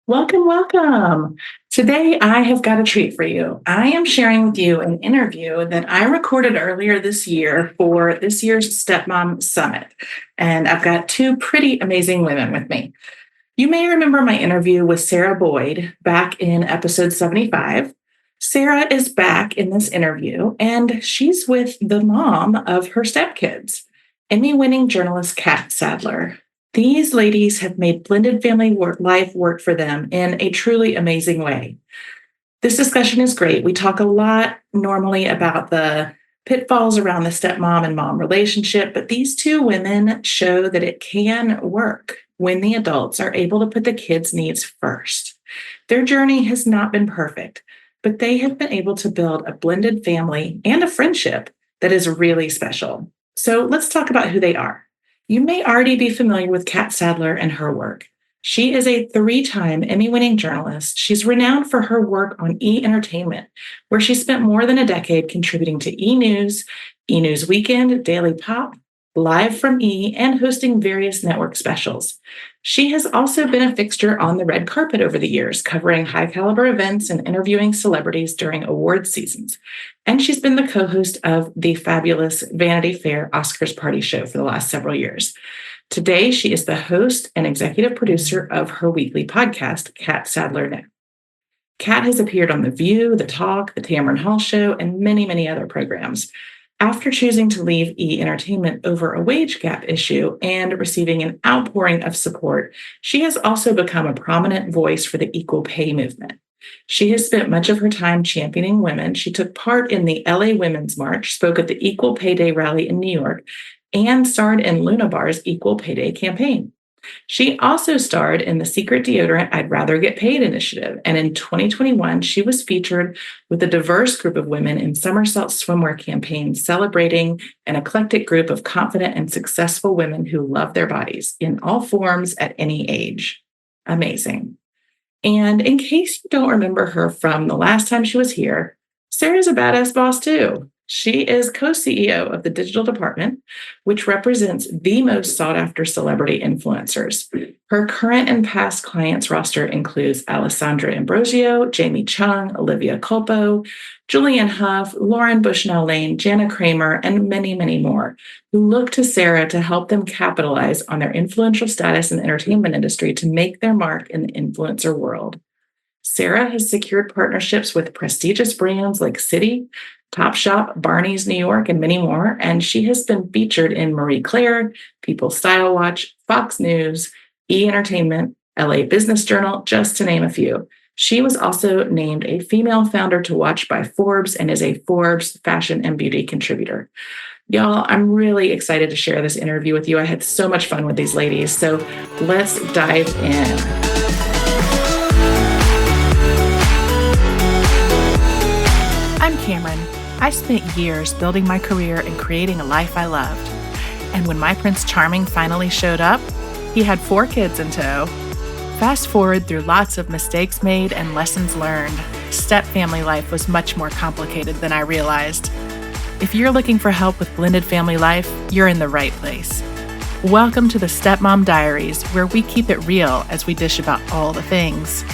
Welcome, welcome. Today, I have got a treat for you. I am sharing with you an interview that I recorded earlier this year for this year's Stepmom Summit. And I've got two pretty amazing women with me. You may remember my interview with Sarah Boyd back in episode 75. Sarah is back in this interview, and she's with the mom of her stepkids, Emmy-winning journalist CATT SADLER. These ladies have made blended family life work for them in a truly amazing way. This discussion is great. We talk a lot normally about the pitfalls around the stepmom and mom relationship, but these two women show that it can work when the adults are able to put the kids' needs first. Their journey has not been perfect, but they have been able to build a blended family and a friendship that is really special. So let's talk about who they are. You may already be familiar with CATT SADLER and her work. She is a three-time Emmy-winning journalist. She's renowned for her work on E! Entertainment, where she spent more than a decade contributing to E! News, E! News Weekend, Daily Pop, Live from E! And hosting various network specials. She has also been a fixture on the red carpet over the years, covering high-caliber events and interviewing celebrities during award seasons. And she's been the co-host of the fabulous Vanity Fair Oscars Party show for the last several years. Today, she is the host and executive producer of her weekly podcast, CATT SADLER Now. CATT has appeared on The View, The Talk, The Tamron Hall Show, and many, many other programs. After choosing to leave E! Entertainment over a wage gap issue and receiving an outpouring of support, she has also become a prominent voice for the equal pay movement. She has spent much of her time championing women. She took part in the LA Women's March, spoke at the Equal Pay Day rally in New York, and starred in Luna Bar's Equal Pay Day campaign. She also starred in the secret deodorant I'd Rather Get Paid initiative, and in 2021, she was featured with a diverse group of women in Somersault swimwear campaign celebrating an eclectic group of confident and successful women who love their bodies in all forms at any age. Amazing. And in case you don't remember her from the last time she was here, Sarah's a badass boss too. She is co-CEO of the digital department, which represents the most sought-after celebrity influencers. Her current and past clients roster includes Alessandra Ambrosio, Jamie Chung, Olivia Culpo, Julianne Hough, Lauren Bushnell-Lane, Jana Kramer, and many, many more, who look to Sarah to help them capitalize on their influential status in the entertainment industry to make their mark in the influencer world. Sarah has secured partnerships with prestigious brands like Citi, Topshop, Barney's New York, and many more, and she has been featured in Marie Claire, People Style Watch, Fox News, E! Entertainment, LA Business Journal, just to name a few. She was also named a female founder to watch by Forbes and is a Forbes fashion and beauty contributor. Y'all, I'm really excited to share this interview with you. I had so much fun with these ladies, so let's dive in. I'm Cameron. I spent years building my career and creating a life I loved. And when my Prince Charming finally showed up, he had 4 kids in tow. Fast forward through lots of mistakes made and lessons learned, step-family life was much more complicated than I realized. If you're looking for help with blended family life, you're in the right place. Welcome to the Stepmom Diaries, where we keep it real as we dish about all the things.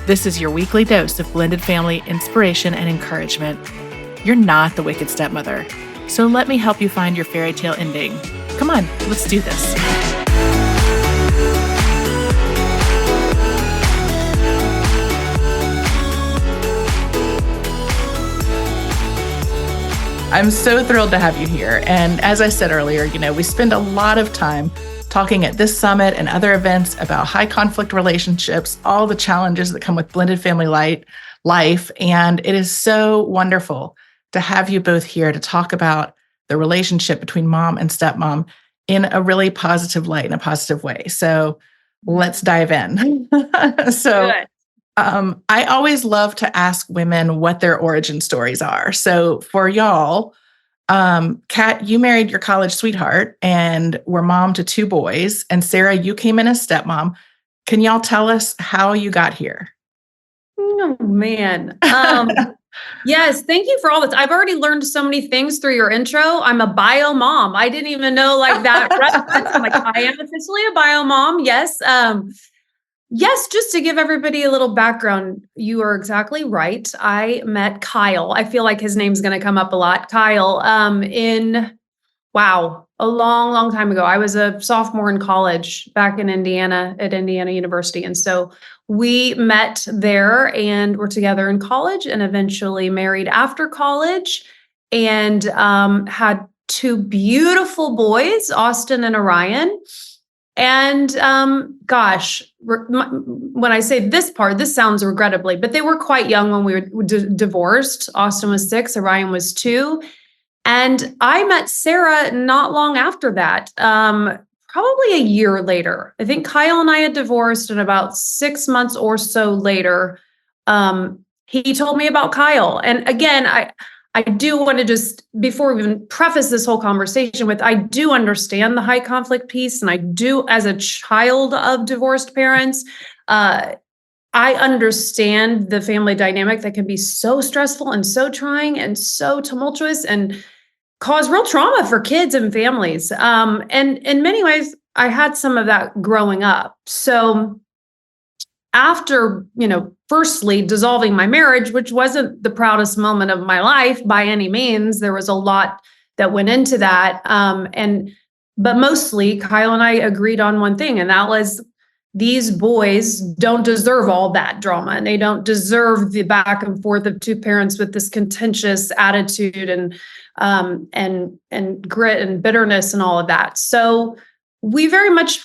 This is your weekly dose of blended family inspiration and encouragement. You're not the wicked stepmother, so let me help you find your fairy tale ending. Come on, let's do this. I'm so thrilled to have you here. And as I said earlier, we spend a lot of time talking at this summit and other events about high conflict relationships, all the challenges that come with blended family life. And it is so wonderful to have you both here to talk about the relationship between mom and stepmom in a really positive light, in a positive way. So let's dive in. I always love to ask women what their origin stories are. So for y'all, Kat, you married your college sweetheart and were mom to 2 boys. And Sarah, you came in as stepmom. Can y'all tell us how you got here? Oh, man. Yes, thank you for all this. I've already learned so many things through your intro. I'm a bio mom. I didn't even know that reference. I'm like, I am officially a bio mom. Yes. Yes, just to give everybody a little background, you are exactly right. I met Kyle. I feel like his name's going to come up a lot. Kyle, wow, a long, long time ago. I was a sophomore in college back in Indiana at Indiana University. And so we met there and were together in college and eventually married after college and had two beautiful boys, Austin and Orion. And when I say this part, this sounds regrettably, but they were quite young when we were divorced. Austin was 6, Orion was 2. And I met Sarah not long after that, probably a year later. I think Kyle and I had divorced, and about 6 months or so later, he told me about Kyle. And again, I do want to just, before we even preface this whole conversation with, I do understand the high conflict piece. And I do, as a child of divorced parents, I understand the family dynamic that can be so stressful and so trying and so tumultuous and cause real trauma for kids and families. And in many ways, I had some of that growing up. So after, firstly dissolving my marriage, which wasn't the proudest moment of my life by any means, there was a lot that went into that. But mostly Kyle and I agreed on one thing, and that was these boys don't deserve all that drama, and they don't deserve the back and forth of two parents with this contentious attitude and grit and bitterness and all of that. So we very much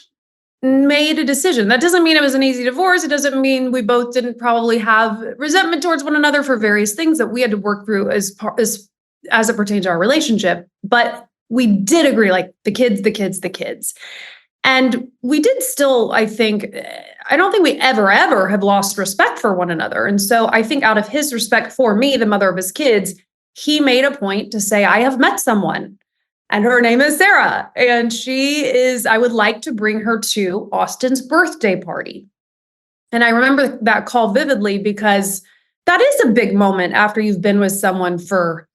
made a decision. That doesn't mean it was an easy divorce. It doesn't mean we both didn't probably have resentment towards one another for various things that we had to work through as it pertains to our relationship. But we did agree, like the kids. And we did still, I don't think we ever have lost respect for one another. And so I think out of his respect for me, the mother of his kids, he made a point to say, I have met someone and her name is Sarah. And I would like to bring her to Austin's birthday party. And I remember that call vividly because that is a big moment after you've been with someone for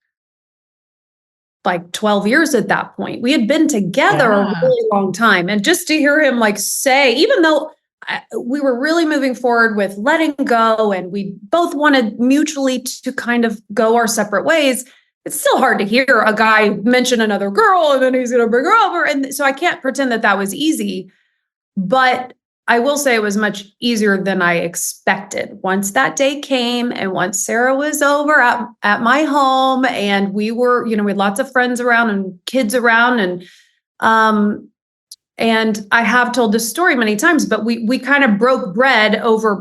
like 12 years at that point. We had been together a really long time. And just to hear him say, even though we were really moving forward with letting go and we both wanted mutually to kind of go our separate ways, it's still hard to hear a guy mention another girl and then he's going to bring her over. And so I can't pretend that was easy, but I will say it was much easier than I expected. Once that day came and once Sarah was over at my home and we were, we had lots of friends around and kids around and I have told this story many times, but we kind of broke bread over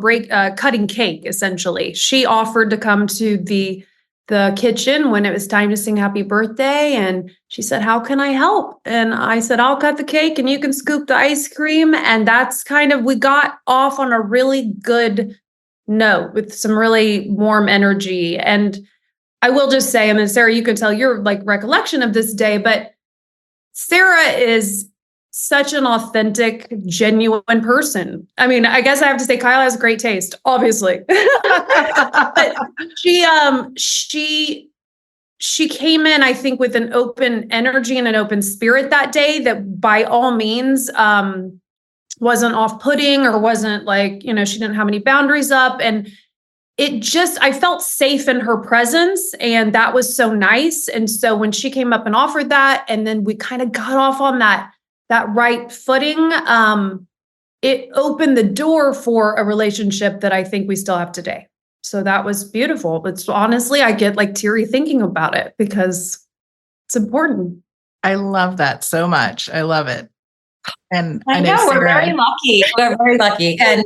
cutting cake, essentially. She offered to come to the kitchen when it was time to sing happy birthday. And she said, how can I help? And I said, I'll cut the cake and you can scoop the ice cream. And that's we got off on a really good note with some really warm energy. And I will just say, and then Sarah, you can tell your recollection of this day, but Sarah is such an authentic, genuine person. I mean, I guess I have to say Kyle has great taste, obviously. But she came in, I think, with an open energy and an open spirit that day that by all means wasn't off-putting or wasn't she didn't have any boundaries up. And I felt safe in her presence, and that was so nice. And so when she came up and offered that, and then we kind of got off on that right footing, it opened the door for a relationship that I think we still have today. So that was beautiful. It's honestly, I get teary thinking about it because it's important. I love that so much. I love it. And I know Sarah, we're very lucky. We're very lucky. And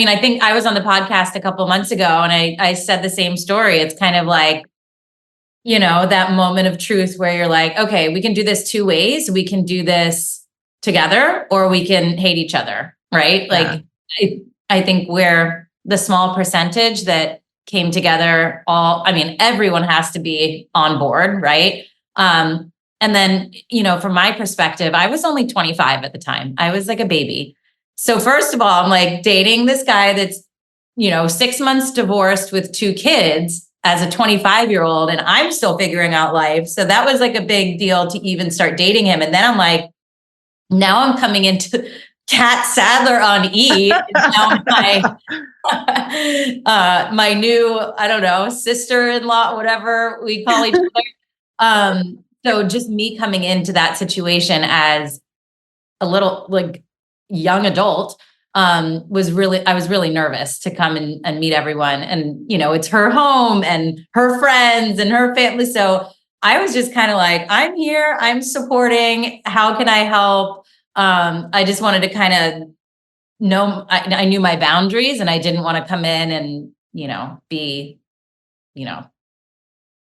I think I was on the podcast a couple of months ago and I said the same story. It's kind of that moment of truth where you're okay, we can do this two ways. We can do this together or we can hate each other. Right. Yeah. I think we're the small percentage that came together everyone has to be on board. Right. And then, from my perspective, I was only 25 at the time. I was like a baby. So first of all, I'm dating this guy that's, 6 months divorced with 2 kids as a 25-year-old, and I'm still figuring out life. So that was a big deal to even start dating him. And then I'm now I'm coming into CATT SADLER on E. Now my new, I don't know, sister-in-law, whatever we call each other. So just me coming into that situation as a little like young adult, I was really nervous to come and meet everyone. And, it's her home and her friends and her family. So I was just kind of like, I'm here, I'm supporting. How can I help? I just wanted to kind of know, I knew my boundaries, and I didn't want to come in and, be,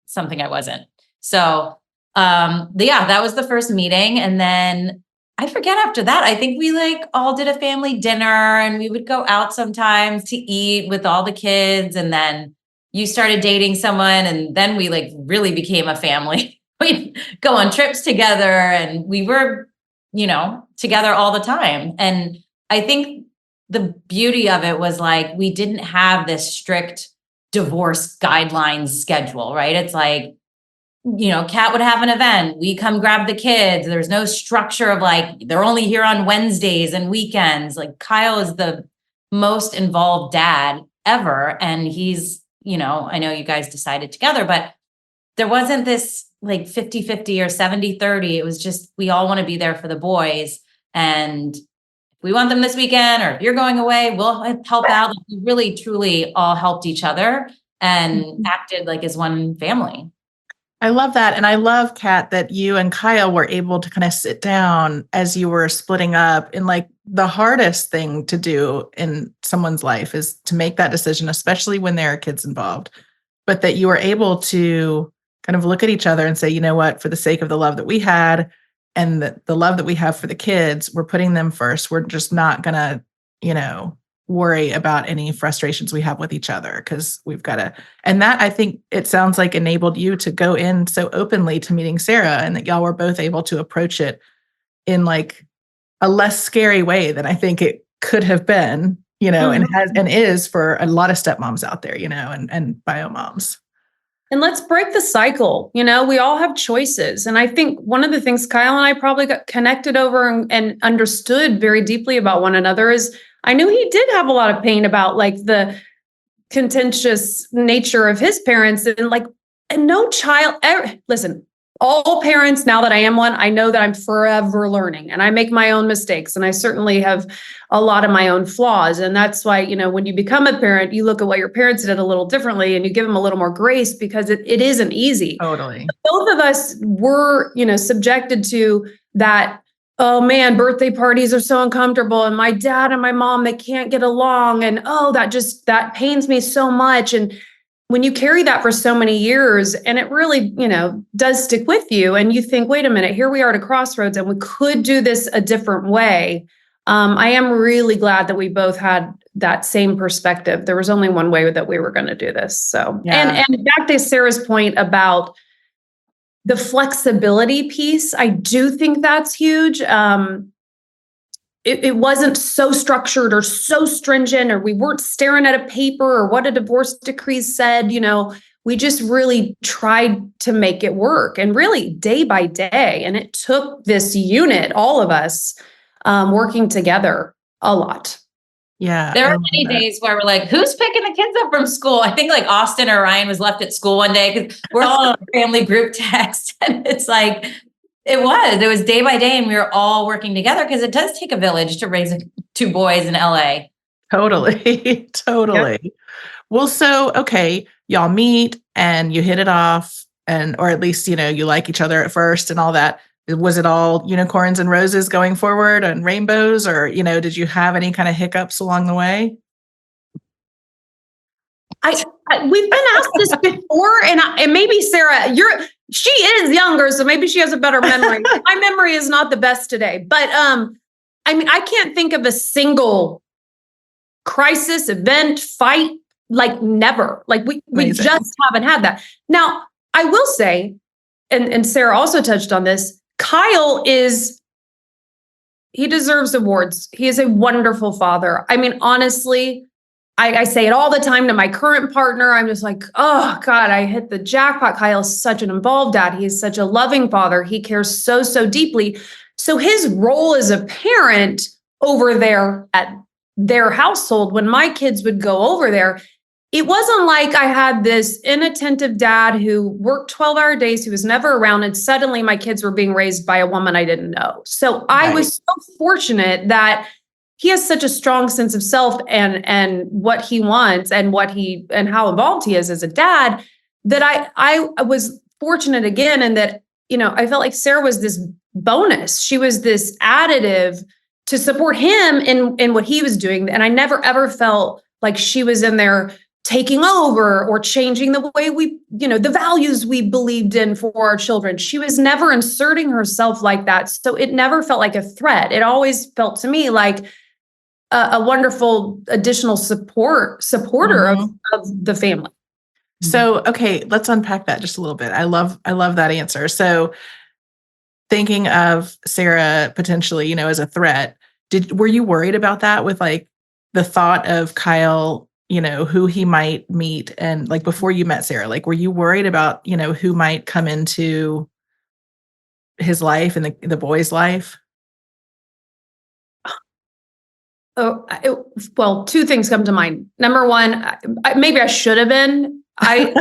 something I wasn't. So, that was the first meeting. And then I forget after that, I think we all did a family dinner, and we would go out sometimes to eat with all the kids. And then you started dating someone, and then we really became a family. We'd go on trips together, and we were, together all the time. And I think the beauty of it was we didn't have this strict divorce guidelines schedule, right? It's CATT would have an event. We come grab the kids. There's no structure of they're only here on Wednesdays and weekends. Kyle is the most involved dad ever. And he's, I know you guys decided together, but there wasn't this 50-50 or 70-30. It was just, we all want to be there for the boys. And if we want them this weekend, or if you're going away, we'll help out. We really, truly all helped each other and acted as one family. I love that. And I love, Kat, that you and Kyle were able to kind of sit down as you were splitting up. And the hardest thing to do in someone's life is to make that decision, especially when there are kids involved. But that you were able to kind of look at each other and say, you know what, for the sake of the love that we had and the love that we have for the kids, we're putting them first. We're just not going to, worry about any frustrations we have with each other, because we've got to. And that, I think it sounds like, enabled you to go in so openly to meeting Sarah, and that y'all were both able to approach it in a less scary way than I think it could have been, and has and is for a lot of stepmoms out there, and bio moms. And let's break the cycle. We all have choices. And I think one of the things Kyle and I probably got connected over and understood very deeply about one another is I knew he did have a lot of pain about the contentious nature of his parents, and no child ever, listen, all parents, now that I am one, I know that I'm forever learning, and I make my own mistakes, and I certainly have a lot of my own flaws. And that's why, when you become a parent, you look at what your parents did a little differently, and you give them a little more grace, because it isn't easy. Totally. But both of us were, subjected to that. Oh man, birthday parties are so uncomfortable, and my dad and my mom, they can't get along. And that pains me so much. And when you carry that for so many years, and it really, does stick with you, and you think, wait a minute, here we are at a crossroads, and we could do this a different way. I am really glad that we both had that same perspective. There was only one way that we were going to do this. So, yeah. And back to Sarah's point about the flexibility piece, I do think that's huge. It wasn't so structured or so stringent, or we weren't staring at a paper or what a divorce decree said. We just really tried to make it work, and really day by day. And it took this unit, all of us, working together a lot. Yeah. There were many days where we're who's picking the kids up from school? I think Austin or Ryan was left at school one day, because we're all on a family group text. And it's it was day by day, and we were all working together, because it does take a village to raise two boys in LA. Totally. Totally. Yep. Well, so, okay, y'all meet and you hit it off, or at least, you like each other at first and all that. Was it all unicorns and roses going forward and rainbows, or, did you have any kind of hiccups along the way? We've been asked this before, and maybe Sarah, she is younger, so maybe she has a better memory. My memory is not the best today, but I can't think of a single crisis, event, fight, never. We just haven't had that. Now, I will say, and Sarah also touched on this, Kyle he deserves awards. He is a wonderful father. Honestly, I say it all the time to my current partner. I'm just oh God, I hit the jackpot. Kyle is such an involved dad. He's such a loving father. He cares so, so deeply. So his role as a parent over there at their household, when my kids would go over there, it wasn't like I had this inattentive dad who worked 12-hour days, who was never around, and suddenly my kids were being raised by a woman I didn't know. So I was so fortunate that he has such a strong sense of self and what he wants and how involved he is as a dad, that I was fortunate again, and that, I felt like Sarah was this bonus. She was this additive to support him in what he was doing. And I never ever felt like she was in there taking over or changing the way the values we believed in for our children. She was never inserting herself like that. So it never felt like a threat. It always felt to me like a wonderful additional supporter of the family. So, okay, let's unpack that just a little bit. I love that answer. So thinking of Sarah potentially, as a threat, were you worried about that with like the thought of Kyle, who he might meet, and like before you met Sarah, like, were you worried about, who might come into his life and the boy's life? Well, two things come to mind. Number one, maybe I should have been. I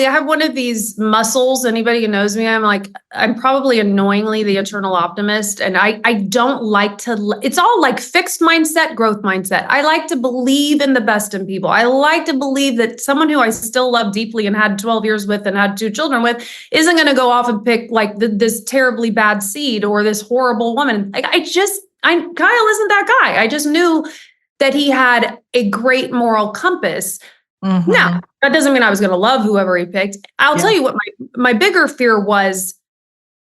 have one of these muscles. Anybody who knows me, I'm probably annoyingly the eternal optimist. And I don't like it's all like fixed mindset, growth mindset. I like to believe in the best in people. I like to believe that someone who I still love deeply and had 12 years with and had 2 children with isn't going to go off and pick like this terribly bad seed or this horrible woman. Like Kyle isn't that guy. I just knew that he had a great moral compass. Mm-hmm. Now, that doesn't mean I was going to love whoever he picked. I'll tell you what my bigger fear was,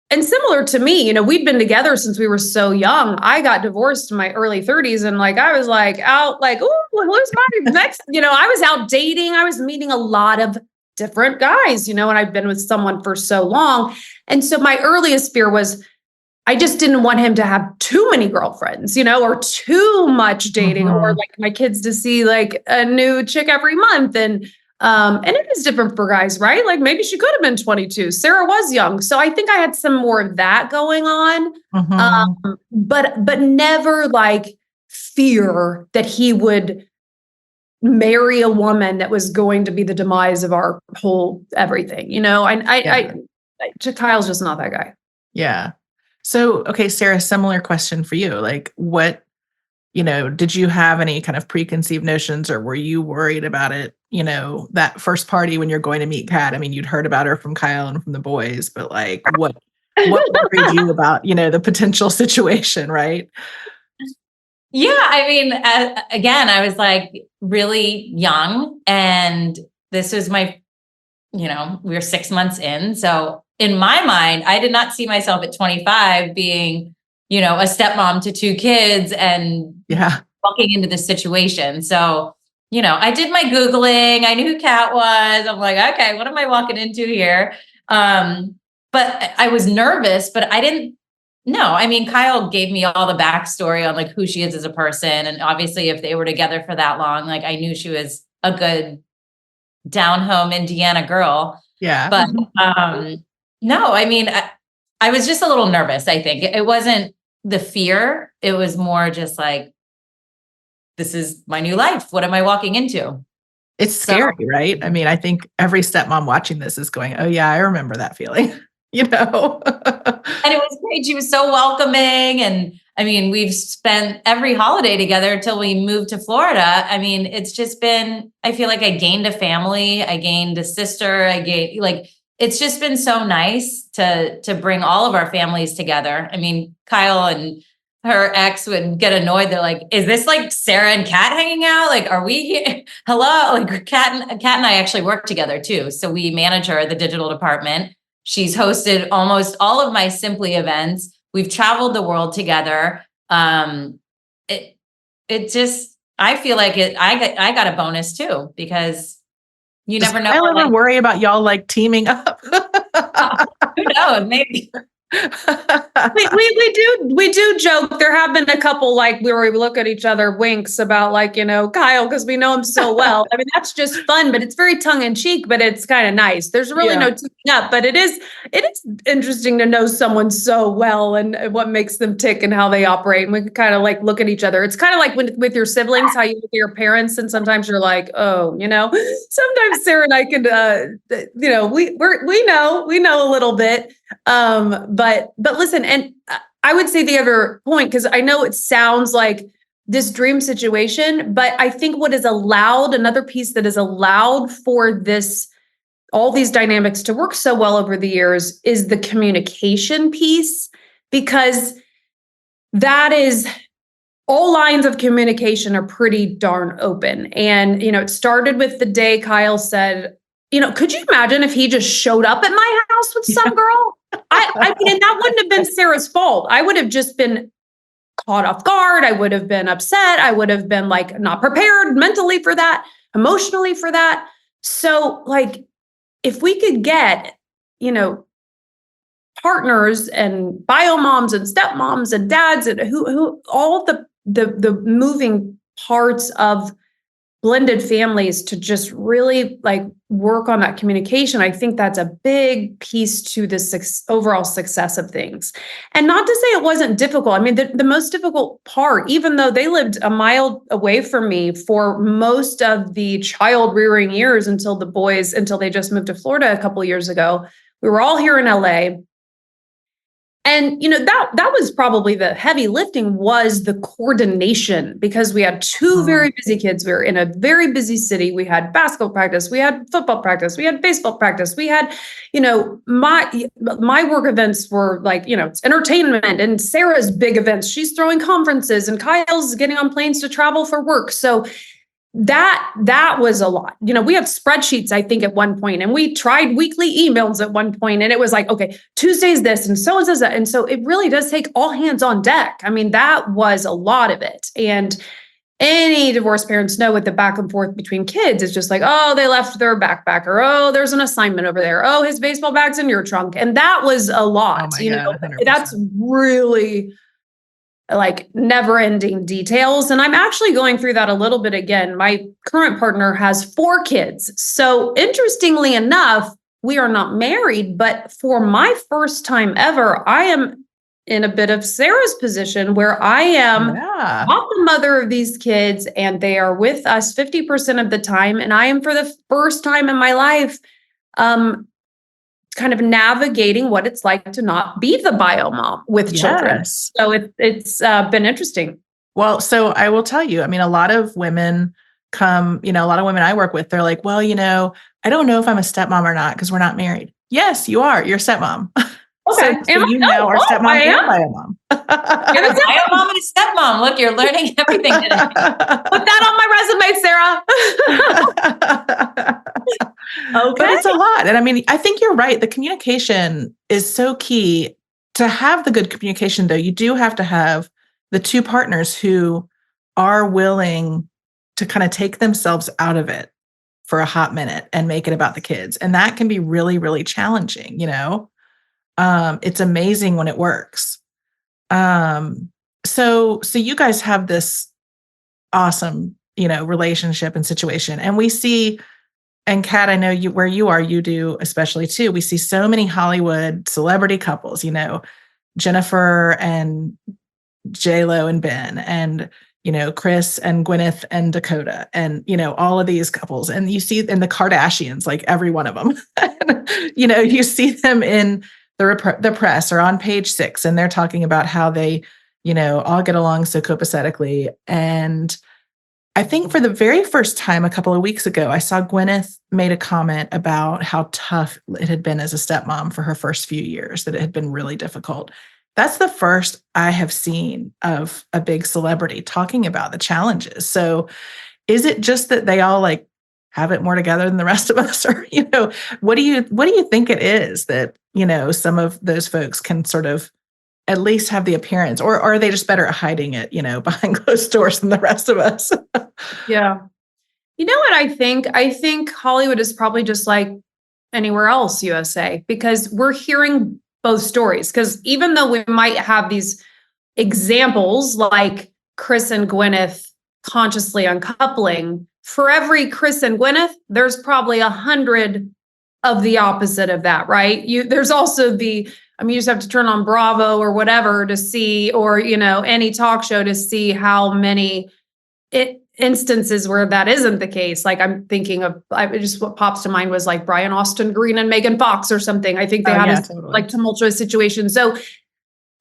and similar to me, we'd been together since we were so young. I got divorced in my early 30s, and I was out who's my next? I was out dating. I was meeting a lot of different guys, and I've been with someone for so long. And so my earliest fear was, I just didn't want him to have too many girlfriends, or too much dating, or like my kids to see like a new chick every month. And it is different for guys, right? Like maybe she could have been 22. Sarah was young. So I think I had some more of that going on. But never like fear that he would marry a woman that was going to be the demise of our whole everything, Kyle's just not that guy. Yeah. So, okay, Sarah, similar question for you. Like what, did you have any kind of preconceived notions, or were you worried about it, that first party when you're going to meet Kat? I mean, you'd heard about her from Kyle and from the boys, but like what worried you about, the potential situation, right? Yeah. I mean, again, I was like really young, and this was we were 6 months in. So in my mind, I did not see myself at 25 being, a stepmom to 2 kids and walking into this situation. So, I did my Googling. I knew who Kat was. I'm like, okay, what am I walking into here? But I was nervous, but I didn't know. I mean, Kyle gave me all the backstory on like who she is as a person. And obviously if they were together for that long, like I knew she was a good down home Indiana girl. Yeah. But, no, I mean, I was just a little nervous. I think it wasn't the fear. It was more just like, this is my new life. What am I walking into? It's scary, right? I mean, I think every stepmom watching this is going, oh yeah, I remember that feeling, And it was great. She was so welcoming. And I mean, we've spent every holiday together until we moved to Florida. I mean, it's just been, I feel like I gained a family. I gained a sister. It's just been so nice to bring all of our families together. I mean, Kyle and her ex would get annoyed. They're like, is this like Sarah and Kat hanging out? Like, are we here? Hello? Like Kat and I actually work together too. So we manage her at the digital department. She's hosted almost all of my Simply events. We've traveled the world together. It just, I feel like I got a bonus too, because you never know. I never worry about y'all like teaming up. Who knows? Maybe. we do joke. There have been a couple like where we look at each other winks about like, Kyle, because we know him so well. I mean, that's just fun, but it's very tongue in cheek, but it's kind of nice. There's really no teaming up, but it is interesting to know someone so well and what makes them tick and how they operate. And we can kind of like look at each other. It's kind of like with your siblings, how you look at your parents, and sometimes you're like, oh, sometimes Sarah and I can, we know a little bit. But listen, and I would say the other point, because I know it sounds like this dream situation, but I think what is allowed, another piece that is allowed for all these dynamics to work so well over the years is the communication piece, because that is, all lines of communication are pretty darn open. And, it started with the day Kyle said, could you imagine if he just showed up at my house with some girl? I mean, and that wouldn't have been Sarah's fault. I would have just been caught off guard. I would have been upset. I would have been like not prepared mentally for that, emotionally for that. So like, if we could get, partners and bio moms and stepmoms and dads and who all the moving parts of blended families to just really like work on that communication, I think that's a big piece to the overall success of things. And not to say it wasn't difficult. I mean, the most difficult part, even though they lived a mile away from me for most of the child rearing years until they just moved to Florida a couple of years ago, we were all here in LA. And, that was probably the heavy lifting, was the coordination, because we had two very busy kids. We were in a very busy city. We had basketball practice. We had football practice. We had baseball practice. We had, my work events were like, it's entertainment, and Sarah's big events. She's throwing conferences, and Kyle's getting on planes to travel for work. So that was a lot. We have spreadsheets, I think, at one point, and we tried weekly emails at one point, and it was like, okay, Tuesday's this, and so and says that. And so it really does take all hands on deck. I mean, that was a lot of it. And any divorced parents know what the back and forth between kids is just like, oh, they left their backpack, or, oh, there's an assignment over there. Oh, his baseball bag's in your trunk. And that was a lot. Oh my God, 100%. That's really like never ending details. And I'm actually going through that a little bit again. My current partner has 4 kids. So interestingly enough, we are not married, but for my first time ever, I am in a bit of Sarah's position where I am not the mother of these kids, and they are with us 50% of the time. And I am, for the first time in my life, kind of navigating what it's like to not be the bio mom with children. So it's been interesting. Well, so I will tell you, I mean, a lot of women I work with, they're like, well, I don't know if I'm a stepmom or not because we're not married. Yes, you are. You're a stepmom. Okay. So you now are stepmom and bio mom. You're a bio mom and a stepmom. Look, you're learning everything today. Put that on my resume, Sarah. Okay. But it's a lot. And I mean, I think you're right. The communication is so key. To have the good communication, though, you do have to have the two partners who are willing to kind of take themselves out of it for a hot minute and make it about the kids. And that can be really, really challenging, It's amazing when it works. So you guys have this awesome, relationship and situation. And we see, and Kat, I know where you are, you do especially too. We see so many Hollywood celebrity couples, Jennifer and J-Lo and Ben, and, Chris and Gwyneth and Dakota, and, all of these couples. And you see in the Kardashians, like every one of them, you see them in the press or on page 6, and they're talking about how they, all get along so copacetically. And I think for the very first time a couple of weeks ago, I saw Gwyneth made a comment about how tough it had been as a stepmom for her first few years, that it had been really difficult. That's the first I have seen of a big celebrity talking about the challenges. So is it just that they all like have it more together than the rest of us? Or, what do you think it is that, some of those folks can sort of at least have the appearance, or are they just better at hiding it, behind closed doors than the rest of us? Yeah. You know what I think? I think Hollywood is probably just like anywhere else, USA, because we're hearing both stories. Because even though we might have these examples like Chris and Gwyneth consciously uncoupling, for every Chris and Gwyneth, there's probably 100 of the opposite of that, right? There's also you just have to turn on Bravo or whatever to see, or, any talk show to see how many instances where that isn't the case. Like I'm thinking of, what pops to mind was like Brian Austin Green and Megan Fox or something. I think they had a like tumultuous situation. So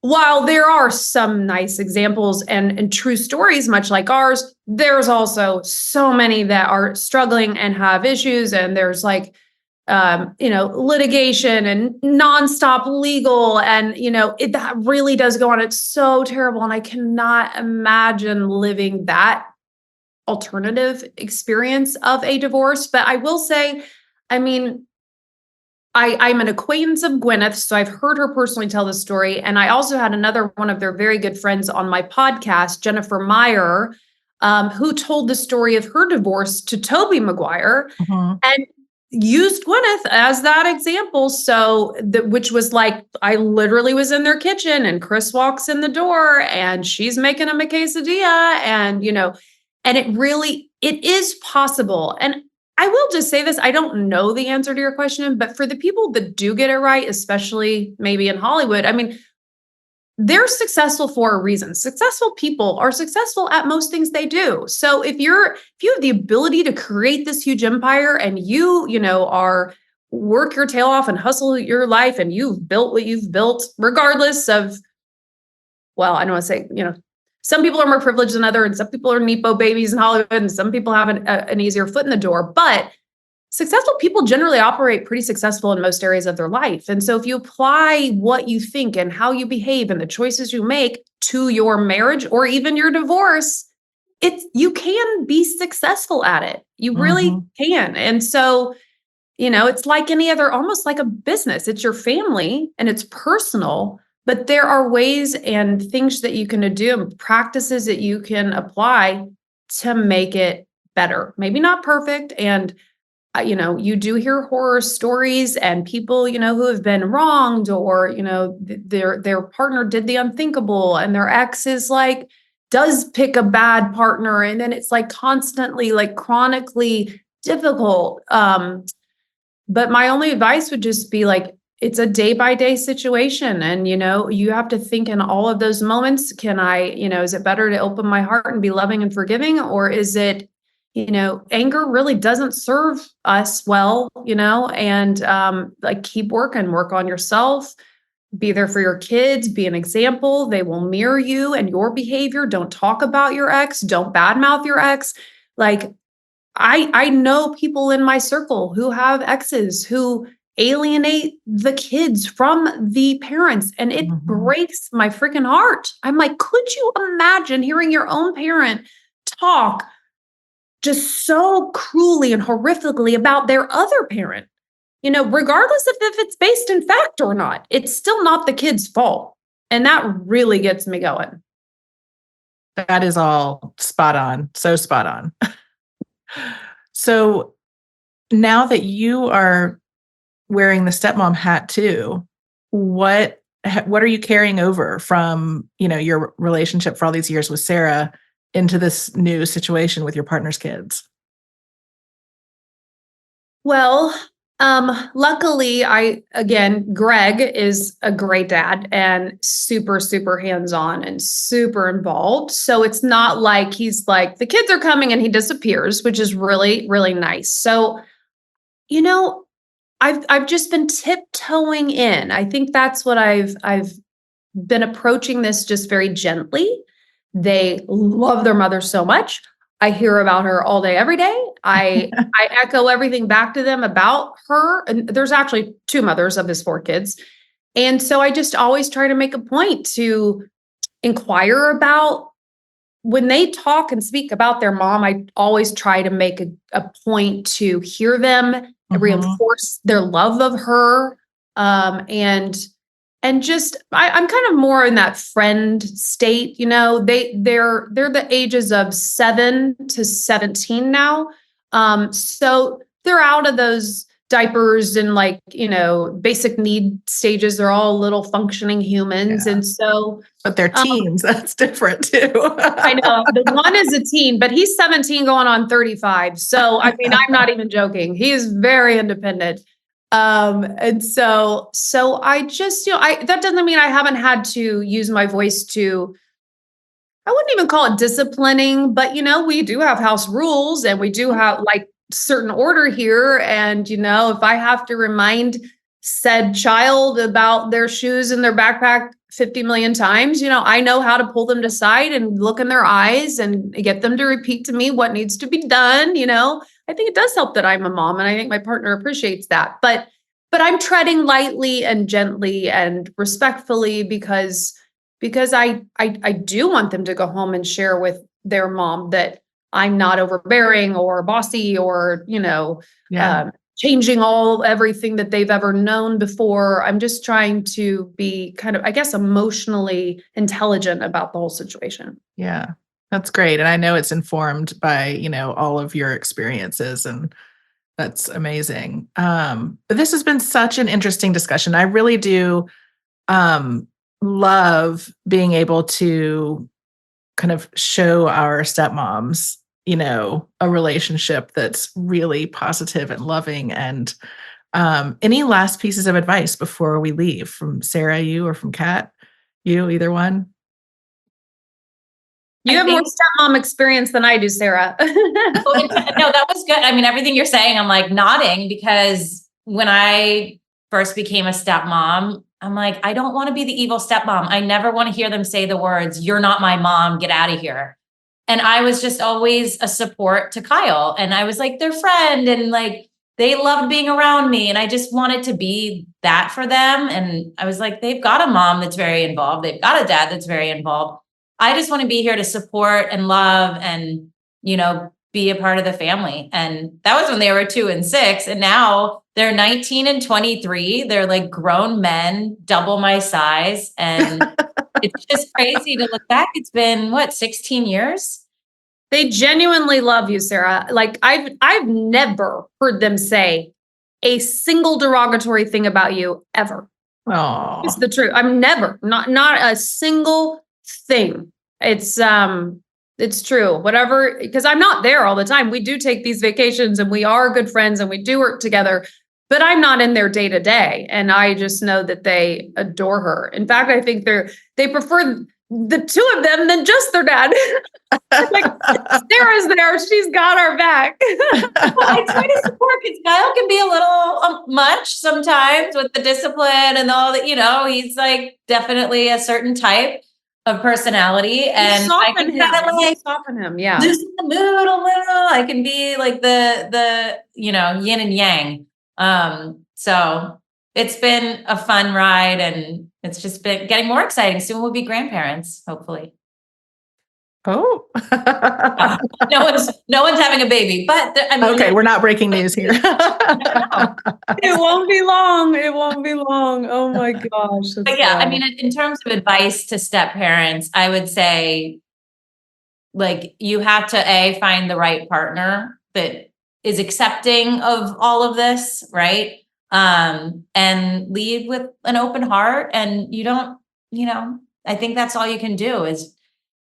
while there are some nice examples and true stories, much like ours, there's also so many that are struggling and have issues. And there's like, litigation and nonstop legal. And, that really does go on. It's so terrible. And I cannot imagine living that alternative experience of a divorce. But I will say, I'm an acquaintance of Gwyneth, so I've heard her personally tell the story. And I also had another one of their very good friends on my podcast, Jennifer Meyer, who told the story of her divorce to Tobey Maguire and used Gwyneth as that example. So, which was like, I literally was in their kitchen and Chris walks in the door and she's making him a quesadilla. And, and it is possible. And I will just say this, I don't know the answer to your question, but for the people that do get it right, especially maybe in Hollywood, they're successful for a reason. Successful people are successful at most things they do. So if you have the ability to create this huge empire and you are work your tail off and hustle your life and you've built what you've built, regardless of, well, I don't want to say, some people are more privileged than others, and some people are Nepo babies in Hollywood, and some people have an easier foot in the door. But successful people generally operate pretty successful in most areas of their life. And so if you apply what you think and how you behave and the choices you make to your marriage or even your divorce, you can be successful at it. You really can. And so, it's like any other, almost like a business. It's your family and it's personal. But there are ways and things that you can do and practices that you can apply to make it better. Maybe not perfect. And, you do hear horror stories and people, who have been wronged or, their partner did the unthinkable and their ex is like, does pick a bad partner. And then it's like constantly, like chronically difficult. But my only advice would just be like, it's a day-by-day situation. And, you have to think in all of those moments, is it better to open my heart and be loving and forgiving? Or is it, anger really doesn't serve us well, and like keep work on yourself, be there for your kids, be an example. They will mirror you and your behavior. Don't talk about your ex. Don't badmouth your ex. Like I know people in my circle who have exes who alienate the kids from the parents. And it breaks my freaking heart. I'm like, could you imagine hearing your own parent talk just so cruelly and horrifically about their other parent? Regardless of if it's based in fact or not, it's still not the kid's fault. And that really gets me going. That is all spot on. So spot on. So now that you are wearing the stepmom hat too, what are you carrying over from, your relationship for all these years with Sarah into this new situation with your partner's kids? Well, luckily Greg is a great dad and super, super hands-on and super involved. So it's not like he's like, the kids are coming and he disappears, which is really, really nice. So, I've just been tiptoeing in. I think that's what I've been approaching this just very gently. They love their mother so much. I hear about her all day, every day. I echo everything back to them about her. And there's actually 2 mothers of his 4 kids. And so I just always try to make a point to inquire about when they talk and speak about their mom. I always try to make a point to hear them and reinforce their love of her. And just, I'm kind of more in that friend state, they're the ages of 7 to 17 now. So they're out of those diapers and like, basic need stages. They're all little functioning humans. Yeah. And so, but they're teens. That's different too. I know the one is a teen, but he's 17 going on 35. So, I'm not even joking. He is very independent. And so I just, that doesn't mean I haven't had to use my voice to, I wouldn't even call it disciplining, but we do have house rules and we do have like certain order here. And, if I have to remind said child about their shoes and their backpack 50 million times, I know how to pull them to side and look in their eyes and get them to repeat to me what needs to be done. I think it does help that I'm a mom, and I think my partner appreciates that. But I'm treading lightly and gently and respectfully because I do want them to go home and share with their mom that I'm not overbearing or bossy or, changing everything that they've ever known before. I'm just trying to be kind of, I guess, emotionally intelligent about the whole situation. Yeah, that's great. And I know it's informed by, all of your experiences, and that's amazing. But this has been such an interesting discussion. I really do love being able to kind of show our stepmoms, a relationship that's really positive and loving. And any last pieces of advice before we leave from Sarah, you, or from CATT, you, either one? You have more stepmom experience than I do, Sarah. No, that was good. I mean, everything you're saying, I'm like nodding, because when I first became a stepmom, I'm like, I don't want to be the evil stepmom. I never want to hear them say the words, "You're not my mom, get out of here." And I was just always a support to Kyle. And I was like their friend, and like they loved being around me. And I just wanted to be that for them. And I was like, they've got a mom that's very involved. They've got a dad that's very involved. I just want to be here to support and love and, be a part of the family. And that was when they were 2 and 6. And now they're 19 and 23. They're like grown men, double my size. And it's just crazy to look back. It's been 16 years? They genuinely love you, Sarah. Like I've never heard them say a single derogatory thing about you ever. Oh, it's the truth. I'm never, not a single thing. It's true. Whatever, because I'm not there all the time. We do take these vacations and we are good friends and we do work together, but I'm not in their day to day. And I just know that they adore her. In fact, I think they prefer the 2 of them than just their dad. Like, Sarah's there. She's got our back. Well, I try to support, because Kyle can be a little much sometimes with the discipline and all that, he's like definitely a certain type of personality, and I can kind of like soften him. Yeah. Loosen the mood a little. I can be like the yin and yang. So it's been a fun ride, and it's just been getting more exciting. Soon we'll be grandparents, hopefully. Oh, no one's having a baby, but okay, we're not breaking news here. It won't be long. It won't be long. Oh my gosh. But yeah, I mean, in terms of advice to step parents, I would say, like, you have to find the right partner that is accepting of all of this, right? And lead with an open heart. And you don't, I think that's all you can do is,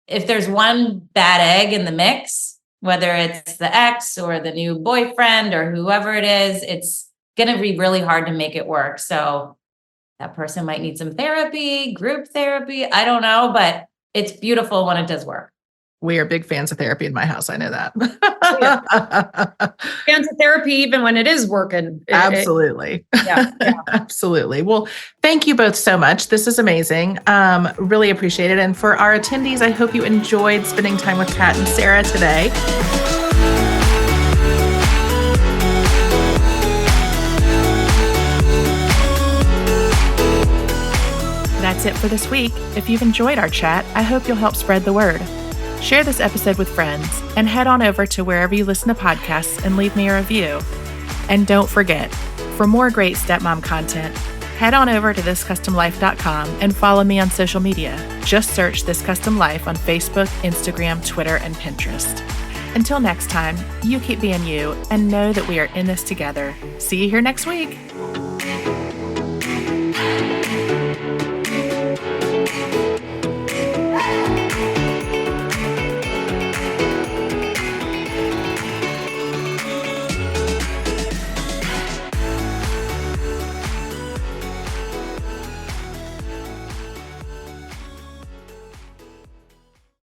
if there's one bad egg in the mix, whether it's the ex or the new boyfriend or whoever it is, it's going to be really hard to make it work. So that person might need some therapy, group therapy. I don't know, but it's beautiful when it does work. We are big fans of therapy in my house. I know that. Fans of therapy, even when it is working. Absolutely. Yeah. Absolutely. Well, thank you both so much. This is amazing. Really appreciate it. And for our attendees, I hope you enjoyed spending time with CATT and Sarah today. That's it for this week. If you've enjoyed our chat, I hope you'll help spread the word. Share this episode with friends, and head on over to wherever you listen to podcasts and leave me a review. And don't forget, for more great stepmom content, head on over to thiscustomlife.com and follow me on social media. Just search This Custom Life on Facebook, Instagram, Twitter, and Pinterest. Until next time, you keep being you and know that we are in this together. See you here next week.